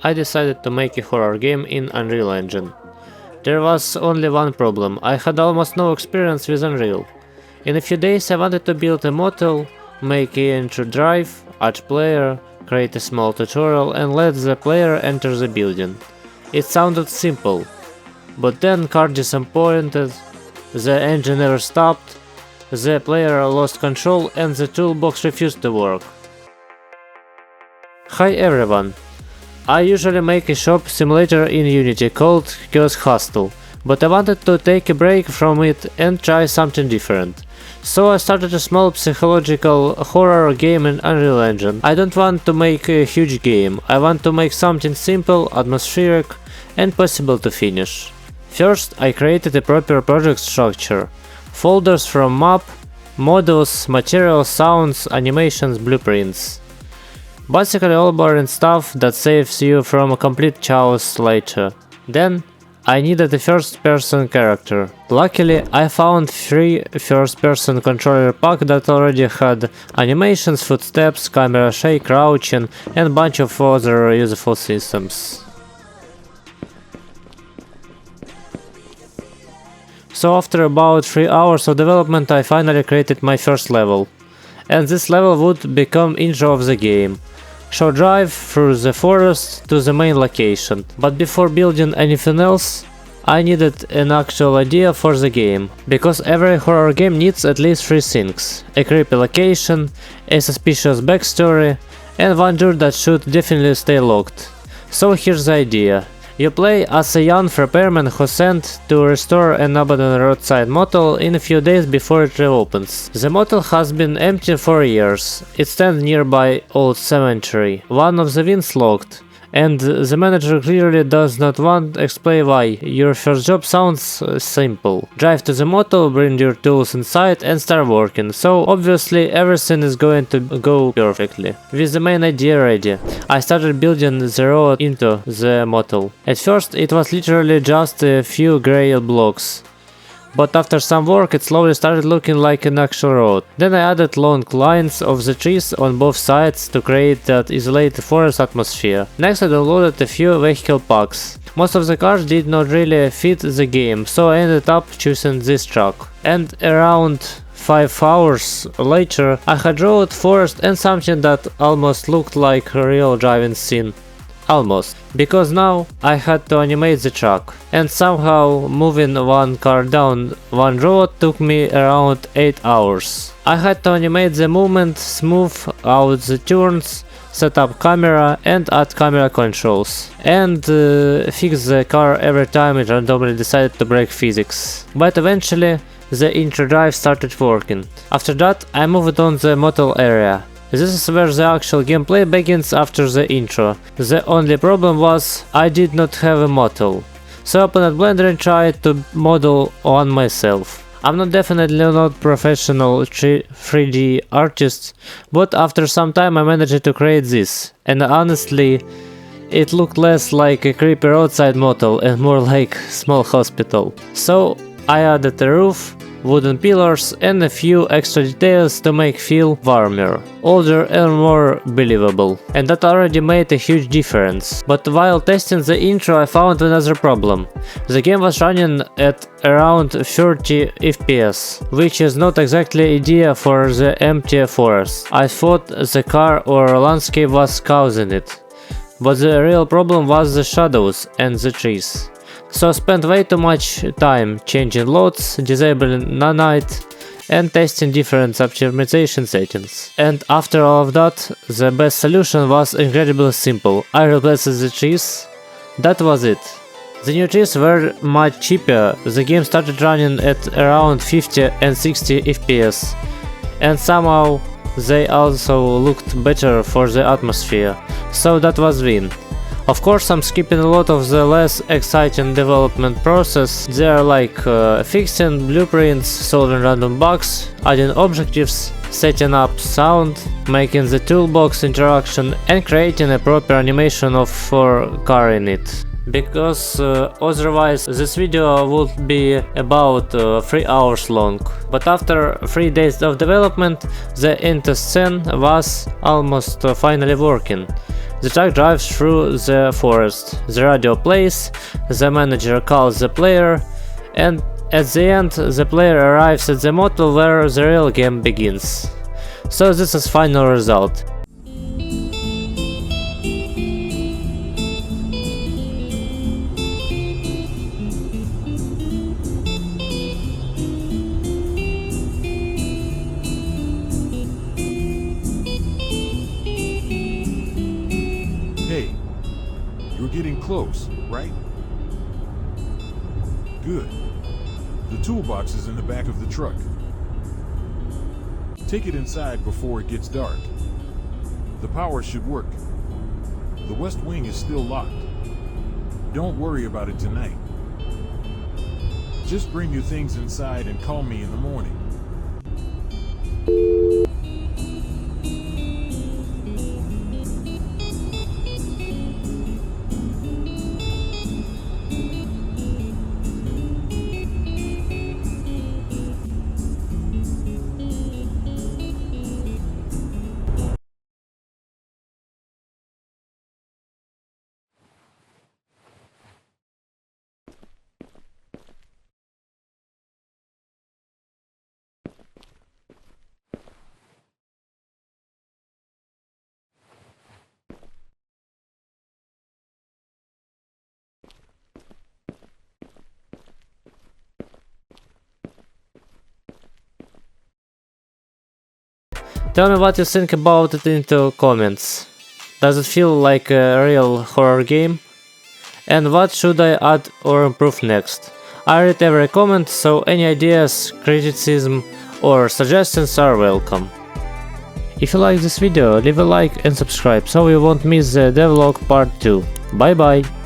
I decided to make a horror game in Unreal Engine. There was only one problem: I had almost no experience with Unreal. In a few days I wanted to build a motel, make an intro drive, add player, create a small tutorial and let the player enter the building. It sounded simple, but then car disappointed, the engine never stopped, the player lost control and the toolbox refused to work. Hi everyone! I usually make a shop simulator in Unity called Kiosk Hustle, but I wanted to take a break from it and try something different. So I started a small psychological horror game in Unreal Engine. I don't want to make a huge game, I want to make something simple, atmospheric and possible to finish. First, I created a proper project structure. Folders from map, models, materials, sounds, animations, blueprints. Basically all boring stuff that saves you from a complete chaos later. Then I needed a first-person character. Luckily I found free first-person controller pack that already had animations, footsteps, camera shake, crouching and bunch of other useful systems. So after about 3 hours of development I finally created my first level. And this level would become intro of the game. Short drive through the forest to the main location, but before building anything else, I needed an actual idea for the game, because every horror game needs at least 3 things: a creepy location, a suspicious backstory, and one door that should definitely stay locked. So here's the idea. You play as a young repairman who's sent to restore an abandoned roadside motel in a few days before it reopens. The motel has been empty for years. It stands nearby old cemetery. One of the wings locked, and the manager clearly does not want to explain why. Your first job sounds simple. Drive to the motel, bring your tools inside and start working, so obviously everything is going to go perfectly. With the main idea ready, I started building the road into the motel. At first it was literally just a few grey blocks. But after some work it slowly started looking like an actual road. Then I added long lines of the trees on both sides to create that isolated forest atmosphere. Next I downloaded a few vehicle packs. Most of the cars did not really fit the game, so I ended up choosing this truck. And around 5 hours later I had road, forest and something that almost looked like a real driving scene. Almost. Because now I had to animate the truck, and somehow moving one car down one road took me around 8 hours. I had to animate the movement, smooth out the turns, set up camera and add camera controls, and fix the car every time it randomly decided to break physics. But eventually the intro drive started working. After that I moved on the motel area. This is where the actual gameplay begins after the intro. The only problem was I did not have a motel, so I opened Blender and tried to model one myself. I'm definitely not professional 3D artist, but after some time I managed to create this, and honestly it looked less like a creepy roadside motel and more like small hospital. So I added a roof, wooden pillars and a few extra details to make feel warmer, older and more believable. And that already made a huge difference. But while testing the intro I found another problem. The game was running at around 30 FPS, which is not exactly ideal for the empty forest. I thought the car or landscape was causing it, but the real problem was the shadows and the trees. So I spent way too much time changing loads, disabling nanite and testing different optimization settings. And after all of that, the best solution was incredibly simple. I replaced the trees. That was it. The new trees were much cheaper. The game started running at around 50 and 60 FPS. And somehow they also looked better for the atmosphere. So that was win. Of course I'm skipping a lot of the less exciting development process. They are like fixing blueprints, solving random bugs, adding objectives, setting up sound, making the toolbox interaction and creating a proper animation of for car in it. Because otherwise this video would be about 3 hours long. But after 3 days of development the intro scene was almost finally working. The truck drives through the forest, the radio plays, the manager calls the player, and at the end the player arrives at the motel where the real game begins. So this is final result. Hey, you're getting close, right? Good. The toolbox is in the back of the truck. Take it inside before it gets dark. The power should work. The west wing is still locked. Don't worry about it tonight. Just bring your things inside and call me in the morning. Tell me what you think about it into comments. Does it feel like a real horror game? And what should I add or improve next? I read every comment, so any ideas, criticism or suggestions are welcome. If you like this video, leave a like and subscribe so you won't miss the devlog part 2. Bye bye!